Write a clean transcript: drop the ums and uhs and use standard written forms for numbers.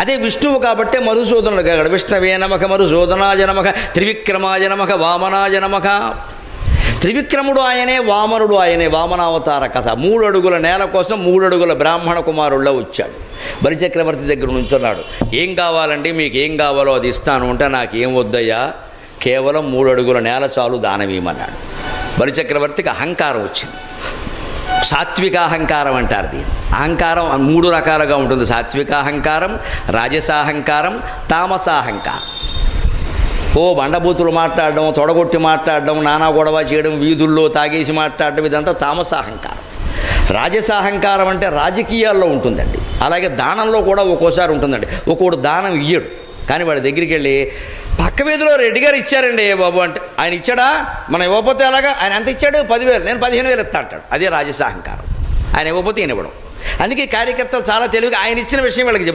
అదే విష్ణువు కాబట్టే మధుసూదనుడు కాగడు. విష్ణవే నమః, మధుసూదనాయ నమః, త్రివిక్రమాయ నమః, వామనాయ నమః. త్రివిక్రముడు ఆయనే, వామనుడు ఆయనే. వామనావతార కథ. 3 అడుగుల నేల కోసం 3 అడుగుల బ్రాహ్మణ కుమారుల్లో వచ్చాడు. బలిచక్రవర్తి దగ్గర నుంచున్నాడు. ఏం కావాలండి, మీకు ఏం కావాలో అది ఇస్తాను అంటే, నాకేం వద్దయ్యా, కేవలం 3 అడుగుల నేల చాలు దానమీయమన్నాడు. బలిచక్రవర్తికి అహంకారం వచ్చింది. సాత్విక అహంకారం అంటారు దీన్ని. అహంకారం 3 రకాలుగా ఉంటుంది. సాత్విక అహంకారం, రాజసాహంకారం, తామసాహంకారం. బండబూతులు మాట్లాడడం, తొడగొట్టి మాట్లాడడం, నానా గొడవ చేయడం, వీధుల్లో తాగేసి మాట్లాడడం, ఇదంతా తామసాహంకారం. రాజసాహంకారం అంటే రాజకీయాల్లో ఉంటుందండి. అలాగే దానంలో కూడా ఒక్కోసారి ఉంటుందండి. ఒక్కోడు దానం ఇయ్యడు, కానీ వాడి దగ్గరికి వెళ్ళి పక్క వీధిలో రెడ్డి గారు ఇచ్చారండి బాబు అంటే, ఆయన ఇచ్చాడా, మనం ఇవ్వకపోతే అలాగా, ఆయన ఎంత ఇచ్చాడు, 10,000, నేను 15,000 ఇస్తా అంటాడు. అదే రాజసాహంకారం. ఆయన ఇవ్వకపోతే ఈయన ఇవ్వడం. అందుకే కార్యకర్తలు చాలా తెలివిగా ఆయన ఇచ్చిన విషయం వీళ్ళకి చెప్తారు.